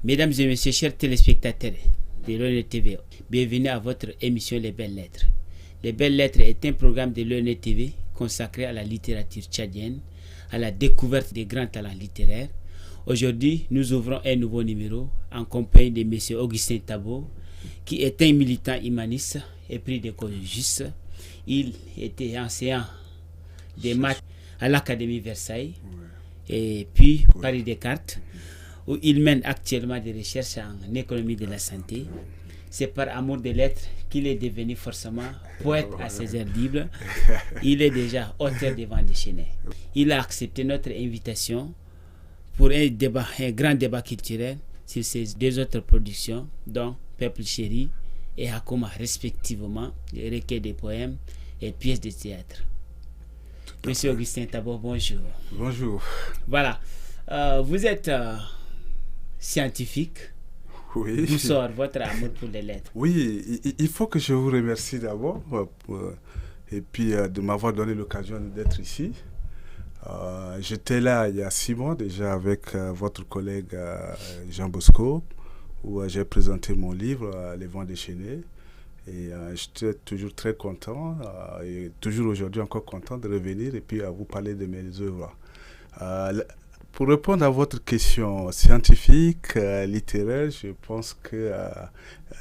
Mesdames et messieurs, chers téléspectateurs de l'ONE TV, bienvenue à votre émission Les Belles Lettres. Les Belles Lettres est un programme de l'ONE TV consacré à la littérature tchadienne, à la découverte des grands talents littéraires. Aujourd'hui, nous ouvrons un nouveau numéro en compagnie de M. Augustin Tabo, qui est un militant humaniste et prix de cause juste. Il était enseignant des maths à l'Académie Versailles et puis Paris Descartes, où il mène actuellement des recherches en économie de la santé. C'est par amour des lettres qu'il est devenu forcément poète à ses heures libres. Il est déjà auteur des Vents déchaînés. Il a accepté notre invitation pour un grand débat culturel sur ses deux autres productions, dont Peuple chéri et Hakuma, respectivement, des recueils de poèmes et pièces de théâtre. Monsieur Augustin Tabo, bonjour. Bonjour. Voilà. Vous êtes scientifique. Oui. D'où sort votre amour pour les lettres? Oui, il faut que je vous remercie d'abord et puis de m'avoir donné l'occasion d'être ici. J'étais là il y a 6 mois déjà avec votre collègue Jean Bosco, où j'ai présenté mon livre Les Vents déchaînés. Et j'étais toujours très content et toujours aujourd'hui encore content de revenir et puis à vous parler de mes œuvres. Pour répondre à votre question scientifique, littéraire, je pense que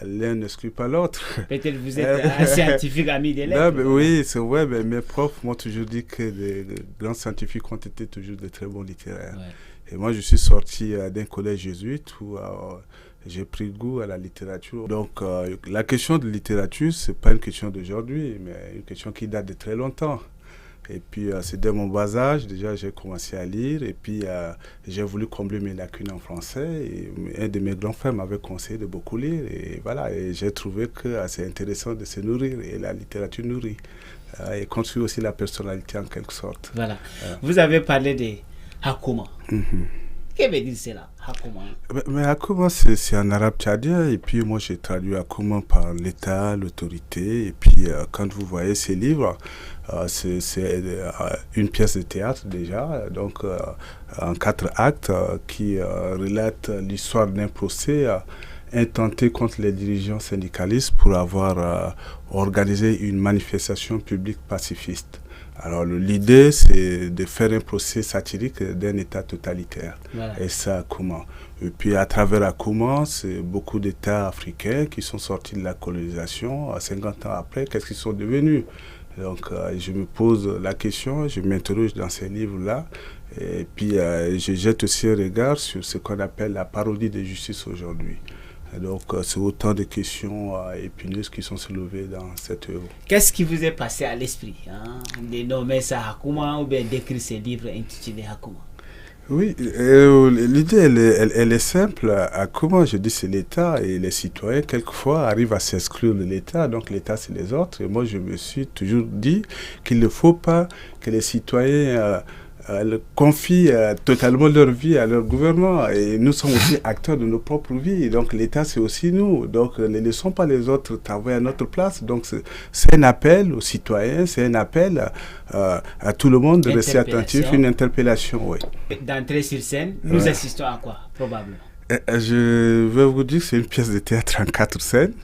l'un n'exclut pas l'autre. Peut-être vous êtes un scientifique ami des lettres. Non, oui, c'est vrai, mais mes profs m'ont toujours dit que les grands scientifiques ont été toujours de très bons littéraires. Ouais. Et moi, je suis sorti d'un collège jésuite où j'ai pris goût à la littérature. Donc, la question de littérature, ce n'est pas une question d'aujourd'hui, mais une question qui date de très longtemps. Et puis, c'est dès mon bas âge, déjà, j'ai commencé à lire. Et puis, j'ai voulu combler mes lacunes en français. Et un de mes grands frères m'avait conseillé de beaucoup lire. Et voilà, et j'ai trouvé que c'est intéressant de se nourrir. Et la littérature nourrit. Et construit aussi la personnalité en quelque sorte. Voilà. Vous avez parlé de Hakuma. Qu'est-ce que veut dire cela, Hakuma? Mais Hakuma, c'est en arabe tchadien. Et puis, moi, j'ai traduit Hakuma par l'État, l'autorité. Et puis, quand vous voyez ces livres, c'est une pièce de théâtre déjà, donc en 4 actes qui relate l'histoire d'un procès intenté contre les dirigeants syndicalistes pour avoir organisé une manifestation publique pacifiste. Alors l'idée, c'est de faire un procès satirique d'un État totalitaire. Voilà. Et ça, comment? Et puis à travers Hakuma, c'est beaucoup d'États africains qui sont sortis de la colonisation. 50 ans après, qu'est-ce qu'ils sont devenus? Donc je me pose la question, je m'interroge dans ces livres-là. Et puis je jette aussi un regard sur ce qu'on appelle la parodie de justice aujourd'hui. Donc, c'est autant de questions épineuses qui sont soulevées dans cette œuvre. Qu'est-ce qui vous est passé à l'esprit de nommer ça Hakuma ou bien d'écrire ce livre intitulé Hakuma? Oui, l'idée, elle est simple. Hakuma, je dis, c'est l'État et les citoyens, quelquefois, arrivent à s'exclure de l'État. Donc, l'État, c'est les autres. Et moi, je me suis toujours dit qu'il ne faut pas que les citoyens confient totalement leur vie à leur gouvernement. Et nous sommes aussi acteurs de nos propres vies. Donc l'État, c'est aussi nous. Donc ne laissons pas les autres travailler à notre place. Donc c'est un appel aux citoyens, c'est un appel à tout le monde de rester attentif, une interpellation. Oui. D'entrer sur scène, nous assistons à quoi, probablement? Je vais vous dire que c'est une pièce de théâtre en 4 scènes,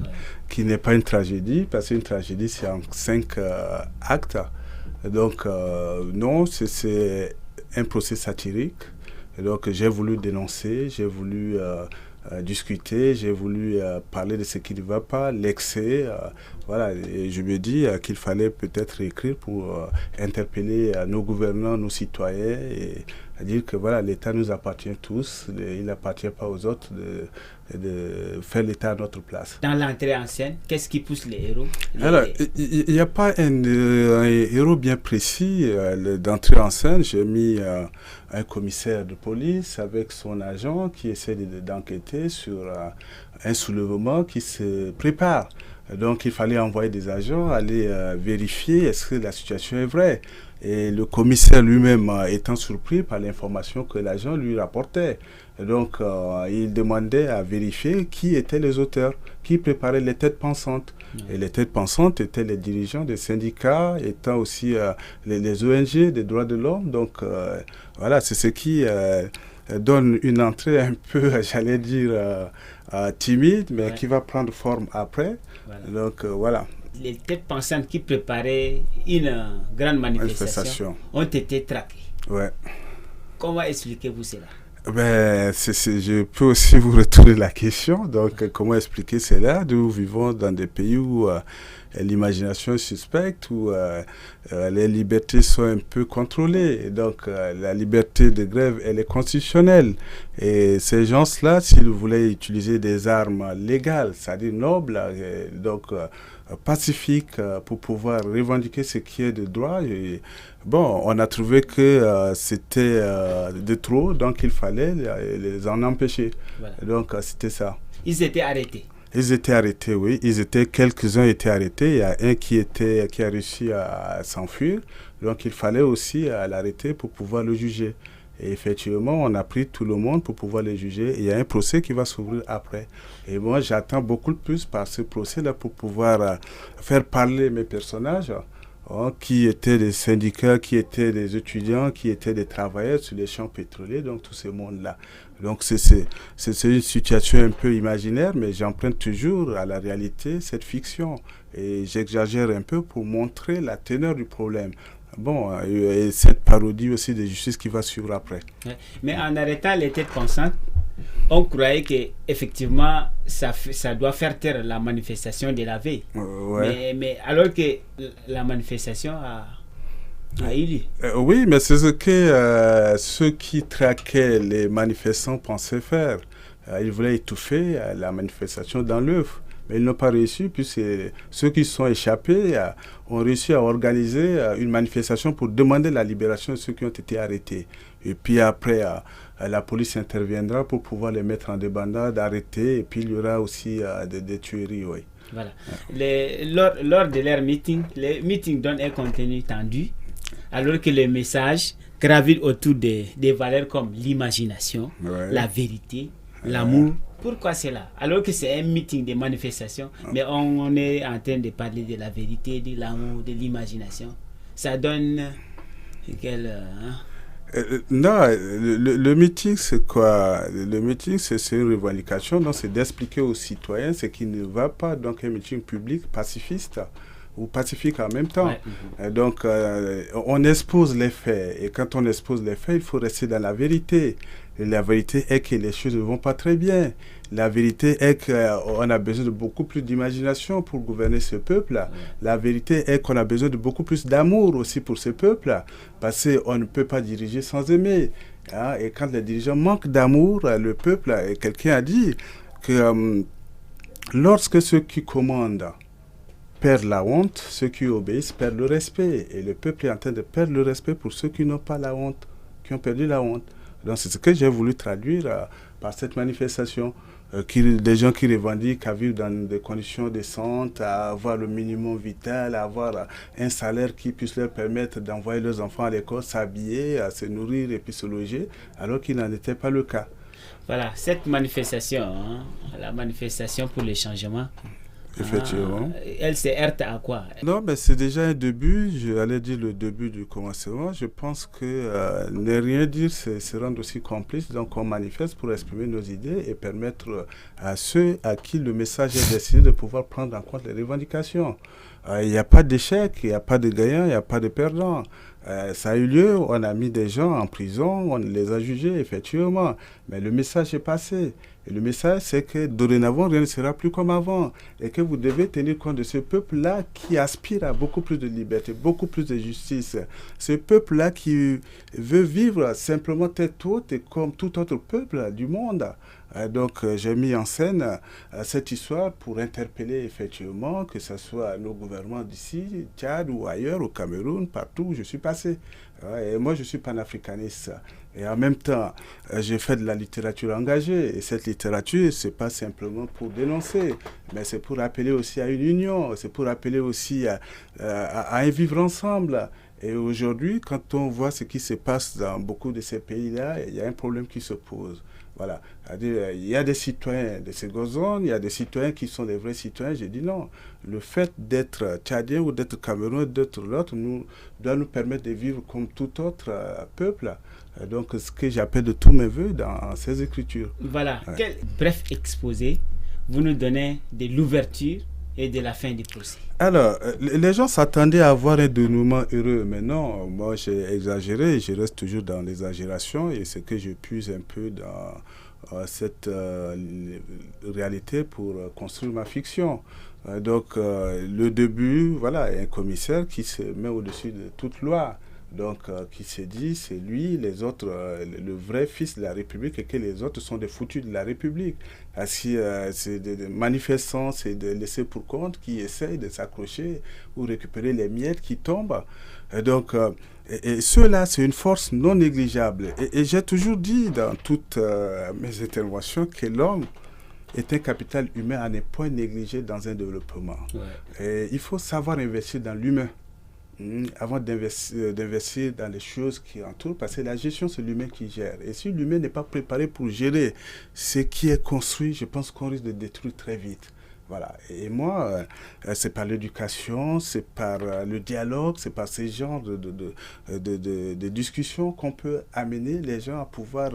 qui n'est pas une tragédie, parce qu'une tragédie, c'est en 5 actes. Donc, non, c'est un procès satirique. Et donc, j'ai voulu dénoncer, j'ai voulu discuter, j'ai voulu parler de ce qui ne va pas, l'excès. Voilà, et je me dis qu'il fallait peut-être écrire pour interpeller nos gouvernants, nos citoyens, et dire que voilà, l'État nous appartient tous, il n'appartient pas aux autres de faire l'État à notre place. Dans l'entrée en scène, qu'est-ce qui pousse les héros? Alors, il n'y a pas un héros bien précis d'entrée en scène. J'ai mis un commissaire de police avec son agent qui essaie d'enquêter sur un soulèvement qui se prépare. Donc, il fallait envoyer des agents, aller vérifier est-ce que la situation est vraie. Et le commissaire lui-même étant surpris par l'information que l'agent lui rapportait. Donc, il demandait à vérifier qui étaient les auteurs, qui préparaient les têtes pensantes. Et les têtes pensantes étaient les dirigeants des syndicats, étant aussi les ONG des droits de l'homme. Donc, voilà, c'est ce qui donne une entrée un peu, j'allais dire, timide, mais qui va prendre forme après. Voilà. Donc, voilà. Les têtes pensantes qui préparaient une grande manifestation ont été traquées. Ouais. Comment expliquez-vous cela? Ben, je peux aussi vous retourner la question. Donc, comment expliquer cela? Nous vivons dans des pays où l'imagination est suspecte, où les libertés sont un peu contrôlées. Et donc, la liberté de grève, elle est constitutionnelle. Et ces gens-là, s'ils voulaient utiliser des armes légales, c'est-à-dire nobles, pacifiques, pour pouvoir revendiquer ce qui est de droit, bon, on a trouvé que c'était de trop, donc il fallait les en empêcher. Voilà. Donc, c'était ça. Ils étaient arrêtés? Ils étaient arrêtés, oui. Quelques-uns étaient arrêtés. Il y a un qui a réussi à s'enfuir. Donc, il fallait aussi l'arrêter pour pouvoir le juger. Et effectivement, on a pris tout le monde pour pouvoir le juger. Et il y a un procès qui va s'ouvrir après. Et moi, j'attends beaucoup plus par ce procès-là pour pouvoir faire parler mes personnages. Qui étaient des syndicats, qui étaient des étudiants, qui étaient des travailleurs sur les champs pétroliers, donc tout ce monde-là. Donc c'est une situation un peu imaginaire, mais j'emprunte toujours à la réalité cette fiction. Et j'exagère un peu pour montrer la teneur du problème. Bon, et cette parodie aussi de justice qui va suivre après. Mais en arrêtant les têtes pensantes, on croyait qu'effectivement, ça doit faire taire la manifestation de la veille. Ouais. Mais alors que la manifestation a eu lieu. Oui, mais c'est ce que ceux qui traquaient les manifestants pensaient faire. Ils voulaient étouffer la manifestation dans l'œuf. Mais ils n'ont pas réussi, puisque ceux qui sont échappés ont réussi à organiser une manifestation pour demander la libération de ceux qui ont été arrêtés. Et puis après, la police interviendra pour pouvoir les mettre en débandade, arrêter, et puis il y aura aussi des tueries, oui. Voilà. Lors de leur meeting, les meetings donnent un contenu tendu, alors que les messages gravitent autour des valeurs comme l'imagination, la vérité, l'amour. Pourquoi cela? Alors que c'est un meeting de manifestation, mais on est en train de parler de la vérité, de l'amour, de l'imagination. Ça donne quel... Non, le meeting, c'est quoi? Le meeting, c'est une revendication, donc c'est d'expliquer aux citoyens ce qui ne va pas, donc un meeting public pacifiste ou pacifique en même temps. Ouais. Donc, on expose les faits, et quand on expose les faits, il faut rester dans la vérité. Et la vérité est que les choses ne vont pas très bien. La vérité est qu'on a besoin de beaucoup plus d'imagination pour gouverner ce peuple-là. La vérité est qu'on a besoin de beaucoup plus d'amour aussi pour ce peuple-là. Parce qu'on ne peut pas diriger sans aimer. Hein? Et quand les dirigeants manquent d'amour, le peuple, et quelqu'un a dit que lorsque ceux qui commandent perdent la honte, ceux qui obéissent perdent le respect. Et le peuple est en train de perdre le respect pour ceux qui n'ont pas la honte, qui ont perdu la honte. Donc c'est ce que j'ai voulu traduire par cette manifestation. Des gens qui revendiquent à vivre dans des conditions décentes, à avoir le minimum vital, à avoir un salaire qui puisse leur permettre d'envoyer leurs enfants à l'école, s'habiller, à se nourrir et puis se loger, alors qu'il n'en était pas le cas. Voilà, cette manifestation, la manifestation pour le changement, effectivement. Elle se heurte à quoi? Non, mais c'est déjà un début, j'allais dire le début du commencement. Je pense que ne rien dire, c'est se rendre aussi complice. Donc on manifeste pour exprimer nos idées et permettre à ceux à qui le message est destiné de pouvoir prendre en compte les revendications. Il n'y a pas d'échec, il n'y a pas de gagnant, il n'y a pas de perdant. Ça a eu lieu, on a mis des gens en prison, on les a jugés, effectivement. Mais le message est passé. Et le message, c'est que dorénavant, rien ne sera plus comme avant. Et que vous devez tenir compte de ce peuple-là qui aspire à beaucoup plus de liberté, beaucoup plus de justice. Ce peuple-là qui veut vivre simplement tête haute et comme tout autre peuple du monde. Donc, j'ai mis en scène cette histoire pour interpeller effectivement, que ce soit nos gouvernements d'ici, Tchad ou ailleurs, au Cameroun, partout où je suis passé. Et moi, je suis panafricaniste. Et en même temps, j'ai fait de la littérature engagée. Et cette littérature, ce n'est pas simplement pour dénoncer, mais c'est pour appeler aussi à une union, c'est pour appeler aussi à un vivre ensemble. Et aujourd'hui, quand on voit ce qui se passe dans beaucoup de ces pays-là, il y a un problème qui se pose. Voilà. C'est-à-dire, il y a des citoyens de seconde zone, il y a des citoyens qui sont des vrais citoyens. J'ai dit non. Le fait d'être tchadien ou d'être camerounais, d'être l'autre, doit nous permettre de vivre comme tout autre peuple. Donc, ce que j'appelle de tous mes voeux dans ces écritures. Voilà. Ouais. Quel bref exposé vous nous donnez de l'ouverture et de la fin du procès. Alors, les gens s'attendaient à avoir un dénouement heureux, mais non, moi j'ai exagéré, je reste toujours dans l'exagération et c'est que je puise un peu dans cette réalité pour construire ma fiction. Donc, le début, voilà, un commissaire qui se met au-dessus de toute loi. Donc, qui se dit, c'est lui, les autres, le vrai fils de la République et que les autres sont des foutus de la République. Ainsi, c'est des manifestants, c'est des laissés pour compte qui essayent de s'accrocher ou récupérer les miettes qui tombent. Et donc, et ceux-là, c'est une force non négligeable. Et j'ai toujours dit dans toutes mes interventions que l'homme est un capital humain à ne point négligé dans un développement. Ouais. Et il faut savoir investir dans l'humain. Avant d'investir dans les choses qui entourent, parce que la gestion, c'est l'humain qui gère. Et si l'humain n'est pas préparé pour gérer ce qui est construit, je pense qu'on risque de détruire très vite. Voilà. Et moi, c'est par l'éducation, c'est par le dialogue, c'est par ces genres de discussions qu'on peut amener les gens à pouvoir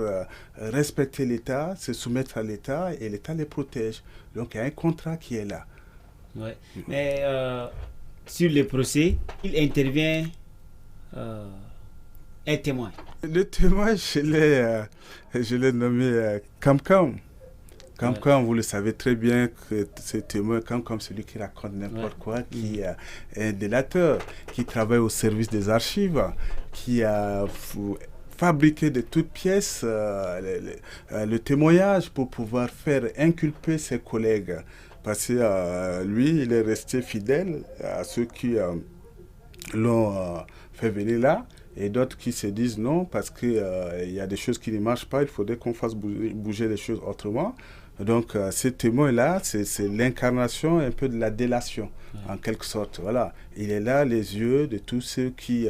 respecter l'État, se soumettre à l'État, et l'État les protège. Donc, il y a un contrat qui est là. Ouais. Mais sur le procès, il intervient un témoin. Le témoin, je l'ai nommé Kam-Kam. Kam-Kam, vous le savez très bien que ce témoin, Kam-Kam, celui qui raconte n'importe quoi, qui est un délateur, qui travaille au service des archives, qui a fabriqué de toutes pièces le témoignage pour pouvoir faire inculper ses collègues. Parce que lui, il est resté fidèle à ceux qui l'ont fait venir là, et d'autres qui se disent non, parce qu'il y a des choses qui ne marchent pas, il faudrait qu'on fasse bouger les choses autrement. Donc, ce témoin-là, c'est l'incarnation un peu de la délation, en quelque sorte. Voilà. Il est là, les yeux de tous ceux qui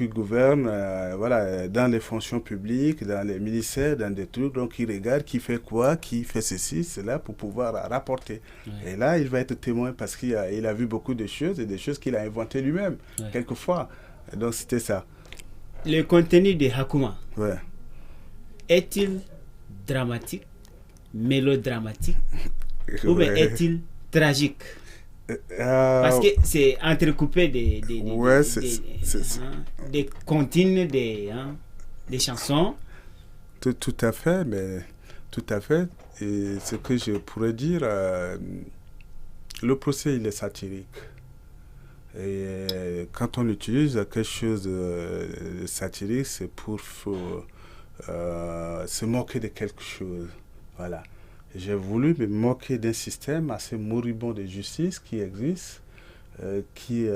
gouvernent voilà, dans les fonctions publiques, dans les ministères, dans des trucs. Donc, il regarde qui fait quoi, qui fait ceci, cela, pour pouvoir rapporter. Ouais. Et là, il va être témoin parce qu'il a vu beaucoup de choses et des choses qu'il a inventées lui-même, quelquefois. Donc, c'était ça. Le contenu de Hakouma est-il dramatique, mélodramatique ou bien est-il tragique? Parce que c'est entrecoupé des comptines, des chansons. Tout à fait, mais tout à fait. Et ce que je pourrais dire, le procès, il est satirique. Et quand on utilise quelque chose de satirique, c'est pour se moquer de quelque chose. Voilà. J'ai voulu me moquer d'un système assez moribond de justice qui existe, qui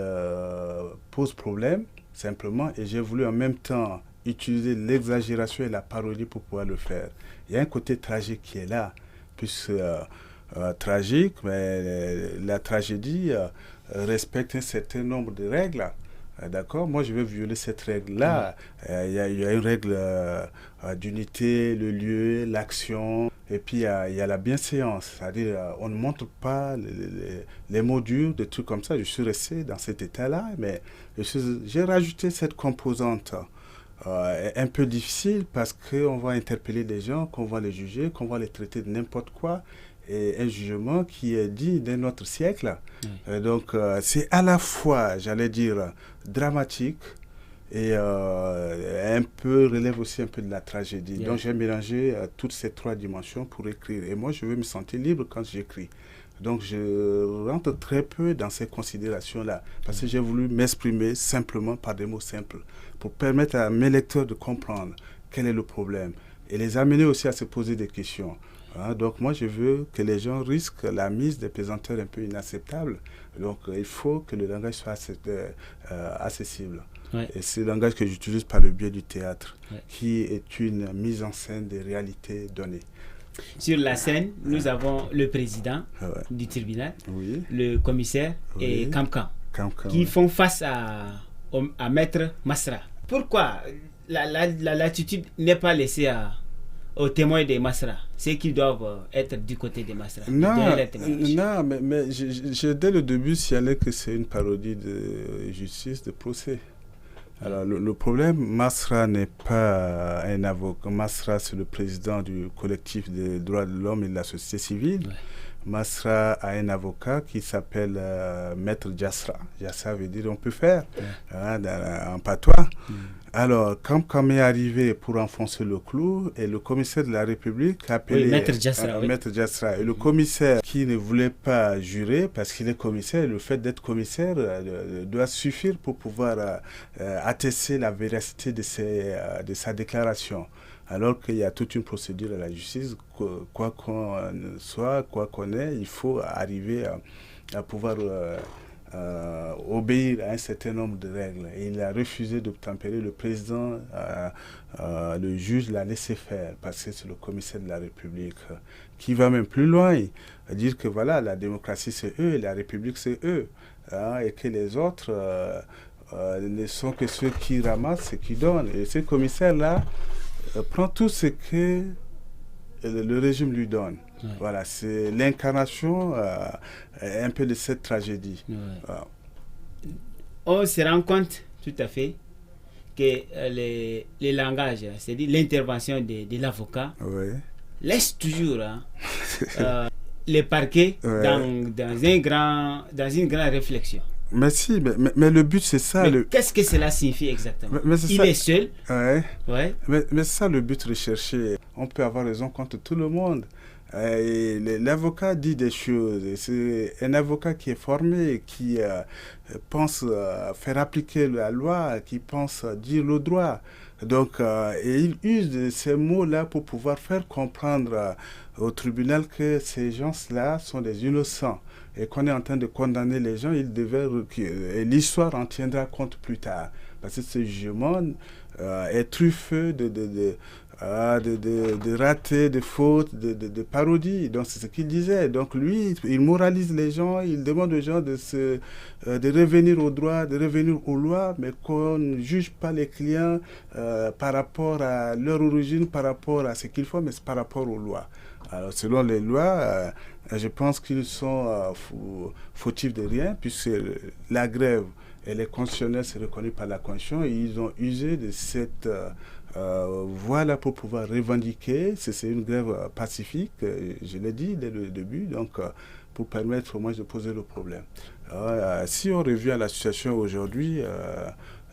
pose problème, simplement, et j'ai voulu en même temps utiliser l'exagération et la parodie pour pouvoir le faire. Il y a un côté tragique qui est là, puisque tragique, mais la tragédie respecte un certain nombre de règles. D'accord, moi je vais violer cette règle-là. Il y a une règle d'unité, le lieu, l'action, et puis il y a la bienséance. C'est-à-dire, on ne montre pas les mots durs, des trucs comme ça. Je suis resté dans cet état-là, mais j'ai rajouté cette composante un peu difficile parce qu'on va interpeller des gens, qu'on va les juger, qu'on va les traiter de n'importe quoi. Et un jugement qui est dit d'un autre siècle. Donc, c'est à la fois, j'allais dire, dramatique et un peu relève aussi un peu de la tragédie. Donc, j'ai mélangé toutes ces trois dimensions pour écrire. Et moi, je veux me sentir libre quand j'écris. Donc, je rentre très peu dans ces considérations-là parce que j'ai voulu m'exprimer simplement par des mots simples pour permettre à mes lecteurs de comprendre quel est le problème et les amener aussi à se poser des questions. Donc moi je veux que les gens risquent la mise des pesanteurs un peu inacceptables. Donc il faut que le langage soit accessible. Et c'est le langage que j'utilise par le biais du théâtre, qui est une mise en scène des réalités données. Sur la scène, nous avons le président du tribunal, le commissaire et Kam-Kam, qui font face à Maître Masra. Pourquoi la latitude n'est pas laissée aux témoins des Masra, ceux qui doivent être du côté des Masra? Non, mais dès le début signalé que c'est une parodie de justice, de procès. Alors le problème, Masra n'est pas un avocat. Masra, c'est le président du collectif des droits de l'homme et de la société civile. Ouais. Masra a un avocat qui s'appelle Maître Jassra. Jassra veut dire on peut faire, en patois. Alors, quand est arrivé pour enfoncer le clou, et le commissaire de la République a appelé Maître Jassra. Maître Jassra. Et le commissaire qui ne voulait pas jurer, parce qu'il est commissaire, le fait d'être commissaire doit suffire pour pouvoir attester la véracité de sa déclaration. Alors qu'il y a toute une procédure à la justice, quoi qu'on soit, quoi qu'on ait, il faut arriver à pouvoir obéir à un certain nombre de règles. Et il a refusé d'obtempérer. Le président, le juge l'a laissé faire, parce que c'est le commissaire de la République qui va même plus loin, à dire que voilà, la démocratie c'est eux, et la République c'est eux, et que les autres ne sont que ceux qui ramassent et qui donnent. Et ce commissaire-là prend tout ce que le régime lui donne. Ouais. Voilà, c'est l'incarnation un peu de cette tragédie. Ouais. On se rend compte tout à fait que les langages, c'est-à-dire l'intervention de l'avocat, laisse toujours les parquets dans une grande réflexion. Mais si, mais le but c'est ça. Qu'est-ce que cela signifie exactement? Il est seul. Mais c'est ça le but recherché. On peut avoir raison contre tout le monde. L'avocat dit des choses. C'est un avocat qui est formé, qui pense faire appliquer la loi, qui pense dire le droit. Donc, et il use de ces mots-là pour pouvoir faire comprendre au tribunal que ces gens-là sont des innocents et qu'on est en train de condamner les gens. Et l'histoire en tiendra compte plus tard. Parce que ce jugement est truffé de ratés, de fautes, de parodies. Donc c'est ce qu'il disait. Donc lui, il moralise les gens, il demande aux gens de revenir au droit, de revenir aux lois, mais qu'on ne juge pas les clients par rapport à leur origine, par rapport à ce qu'ils font, mais c'est par rapport aux lois. Alors selon les lois, je pense qu'ils sont fautifs de rien, puisque la grève, elle est constitutionnelle, c'est reconnu par la Constitution, et ils ont usé de cette voie-là pour pouvoir revendiquer. C'est une grève pacifique, je l'ai dit dès le début, donc pour permettre au moins de poser le problème. Si on revient à la situation aujourd'hui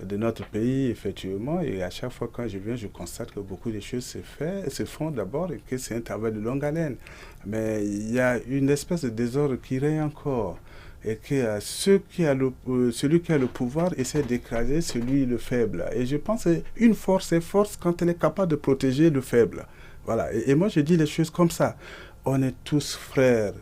de notre pays, effectivement, et à chaque fois quand je viens, je constate que beaucoup de choses se font d'abord et que c'est un travail de longue haleine. Mais il y a une espèce de désordre qui règne encore. Et que celui qui a le pouvoir essaie d'écraser celui le faible. Et je pense qu'une force est force quand elle est capable de protéger le faible. Voilà. Et moi, je dis les choses comme ça. On est tous frères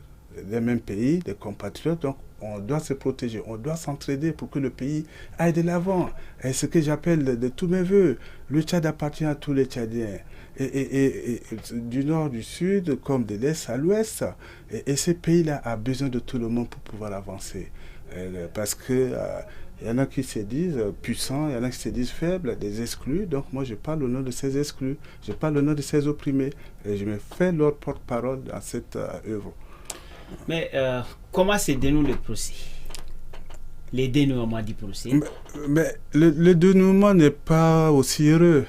des mêmes pays, des compatriotes, donc on doit se protéger, on doit s'entraider pour que le pays aille de l'avant. Et ce que j'appelle de tous mes voeux, le Tchad appartient à tous les Tchadiens. Et du nord, du sud, comme de l'est à l'ouest. Et ce pays-là a besoin de tout le monde pour pouvoir avancer. Parce que y en a qui se disent puissants, il y en a qui se disent faibles, des exclus. Donc moi, je parle au nom de ces exclus, je parle au nom de ces opprimés. Et je me fais leur porte-parole dans cette œuvre. Mais comment se dénoue le procès? Les dénouements du procès? Mais le dénouement n'est pas aussi heureux.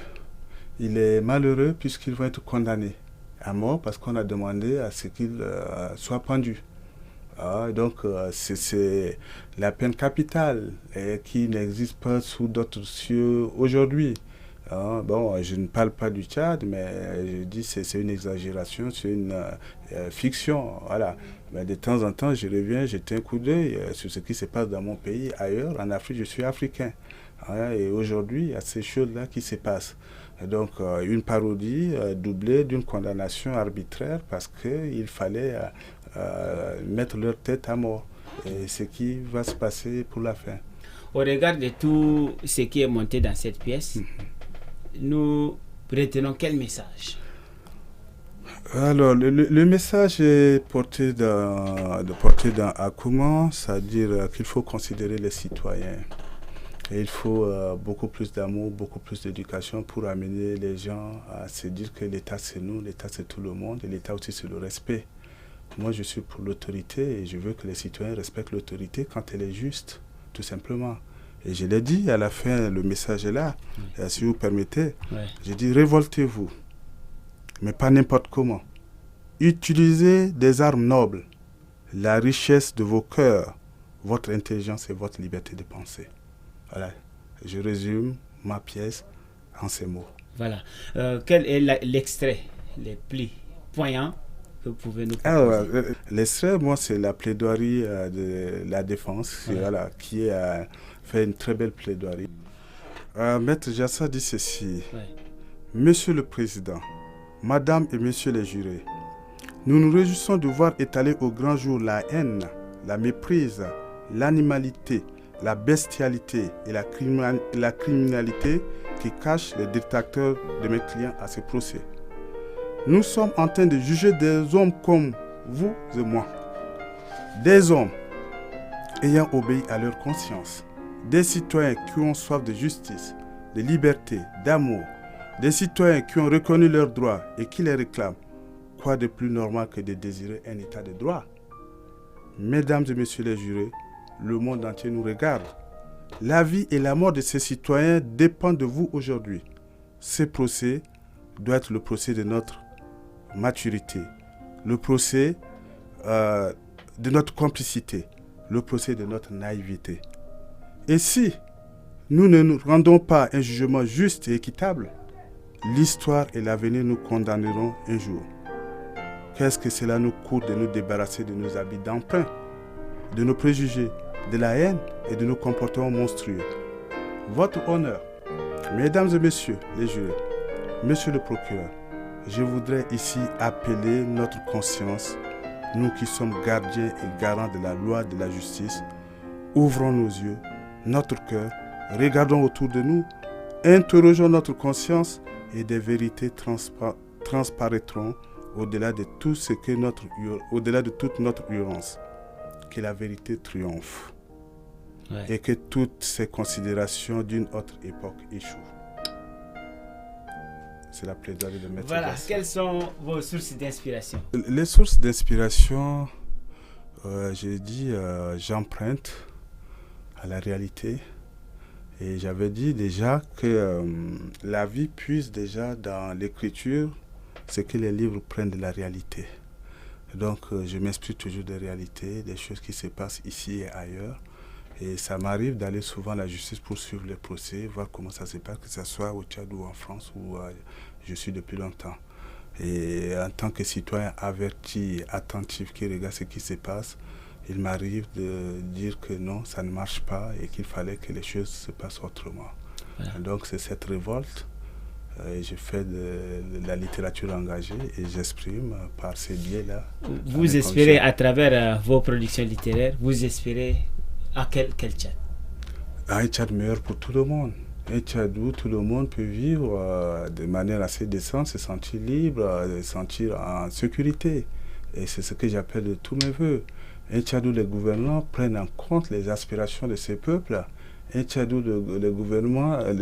Il est malheureux puisqu'ils vont être condamnés à mort parce qu'on a demandé à ce qu'ils soient pendus. Donc c'est la peine capitale qui n'existe pas sous d'autres cieux aujourd'hui. Bon, je ne parle pas du Tchad, mais je dis que c'est une exagération, c'est une fiction. Voilà. Mais de temps en temps, je reviens, jette un coup d'œil sur ce qui se passe dans mon pays. Ailleurs, en Afrique, je suis africain. Et aujourd'hui, il y a ces choses-là qui se passent. Donc, une parodie doublée d'une condamnation arbitraire parce qu'il fallait mettre leur tête à mort. Et ce qui va se passer pour la fin. Au regard de tout ce qui est monté dans cette pièce, nous retenons quel message? Alors, le message est porté dans Acouma, c'est-à-dire qu'il faut considérer les citoyens. Et il faut beaucoup plus d'amour, beaucoup plus d'éducation pour amener les gens à se dire que l'État c'est nous, l'État c'est tout le monde, et l'État aussi c'est le respect. Moi je suis pour l'autorité et je veux que les citoyens respectent l'autorité quand elle est juste, tout simplement. Et je l'ai dit à la fin, le message est là, si vous permettez. J'ai dit révoltez-vous, mais pas n'importe comment. Utilisez des armes nobles, la richesse de vos cœurs, votre intelligence et votre liberté de penser. Voilà, je résume ma pièce en ces mots. Voilà. Quel est l'extrait le plus poignant que vous pouvez nous proposer? L'extrait, moi, c'est la plaidoirie de la défense, voilà, qui a fait une très belle plaidoirie. Maître Jassa dit ceci. Monsieur le Président, Madame et Messieurs les jurés, nous nous réjouissons de voir étaler au grand jour la haine, la méprise, l'animalité, la bestialité et la criminalité qui cachent les détracteurs de mes clients à ce procès. Nous sommes en train de juger des hommes comme vous et moi. Des hommes ayant obéi à leur conscience. Des citoyens qui ont soif de justice, de liberté, d'amour. Des citoyens qui ont reconnu leurs droits et qui les réclament. Quoi de plus normal que de désirer un état de droit? Mesdames et messieurs les jurés, le monde entier nous regarde. La vie et la mort de ces citoyens dépendent de vous aujourd'hui. Ce procès doit être le procès de notre maturité, le procès de notre complicité, le procès de notre naïveté. Et si nous ne nous rendons pas un jugement juste et équitable, l'histoire et l'avenir nous condamneront un jour. Qu'est-ce que cela nous coûte de nous débarrasser de nos habits d'emprunt, de nos préjugés, de la haine et de nos comportements monstrueux? Votre honneur, mesdames et messieurs les jurés, monsieur le procureur, je voudrais ici appeler notre conscience, nous qui sommes gardiens et garants de la loi et de la justice. Ouvrons nos yeux, notre cœur, regardons autour de nous, interrogeons notre conscience et des vérités transparaîtront au-delà de tout ce que au-delà de toute notre ignorance. Que la vérité triomphe et que toutes ces considérations d'une autre époque échouent. C'est la plaidoirie de Maître Voilà, Jassa. quelles sont vos sources d'inspiration? Les sources d'inspiration, j'ai dit, j'emprunte à la réalité. Et j'avais dit déjà que la vie puise déjà dans l'écriture ce que les livres prennent de la réalité. Donc, je m'inspire toujours des réalités, des choses qui se passent ici et ailleurs. Et ça m'arrive d'aller souvent à la justice pour suivre les procès, voir comment ça se passe, que ce soit au Tchad ou en France, où je suis depuis longtemps. Et en tant que citoyen averti, attentif, qui regarde ce qui se passe, il m'arrive de dire que non, ça ne marche pas et qu'il fallait que les choses se passent autrement. Voilà. Donc, c'est cette révolte. Je fais de la littérature engagée et j'exprime par ces biais-là. Vous espérez à travers vos productions littéraires, vous espérez à quel Tchad? Un Tchad meilleur pour tout le monde. Un Tchad où tout le monde peut vivre de manière assez décente, se sentir libre, se sentir en sécurité. Et c'est ce que j'appelle de tous mes voeux. Un Tchad où les gouvernants prennent en compte les aspirations de ces peuples. Un Tchad où les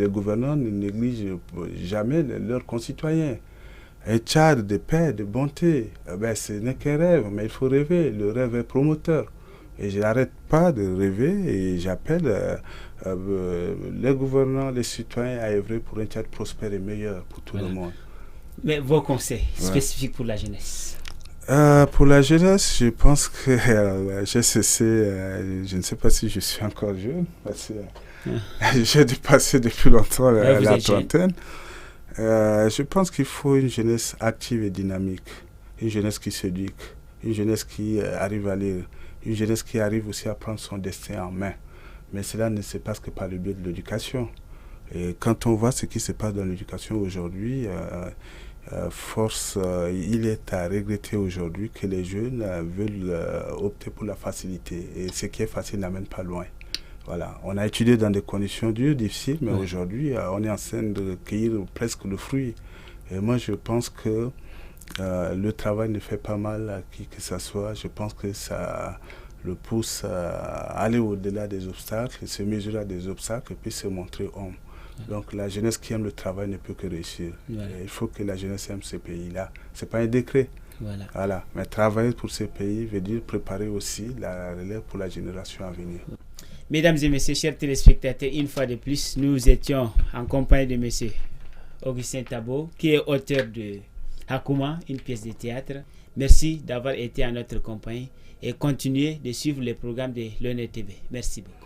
gouvernants ne négligent jamais leurs concitoyens. Un Tchad de paix, de bonté, ce n'est qu'un rêve, mais il faut rêver. Le rêve est promoteur. Et je n'arrête pas de rêver et j'appelle les gouvernants, les citoyens à œuvrer pour un Tchad prospère et meilleur pour tout le monde. Mais vos conseils spécifiques pour la jeunesse? Pour la jeunesse, je pense que j'ai cessé, je ne sais pas si je suis encore jeune, parce que j'ai dépassé depuis longtemps la trentaine. Je pense qu'il faut une jeunesse active et dynamique, une jeunesse qui s'éduque, une jeunesse qui arrive à lire, une jeunesse qui arrive aussi à prendre son destin en main. Mais cela ne se passe que par le biais de l'éducation. Et quand on voit ce qui se passe dans l'éducation aujourd'hui, il est à regretter aujourd'hui que les jeunes veulent opter pour la facilité. Et ce qui est facile n'amène pas loin. Voilà. On a étudié dans des conditions dures, difficiles, mais aujourd'hui, on est en train de cueillir presque le fruit. Et moi, je pense que le travail ne fait pas mal à qui que ce soit. Je pense que le pousse à aller au-delà des obstacles, se mesurer à des obstacles et puis se montrer homme. Donc la jeunesse qui aime le travail ne peut que réussir. Il faut que la jeunesse aime ce pays-là. Ce n'est pas un décret. Voilà. Mais travailler pour ce pays veut dire préparer aussi la relève pour la génération à venir. Mesdames et messieurs, chers téléspectateurs, une fois de plus, nous étions en compagnie de monsieur Augustin Tabo, qui est auteur de Hakuma, une pièce de théâtre. Merci d'avoir été à notre compagnie et continuez de suivre les programmes de l'ONR TV. Merci beaucoup.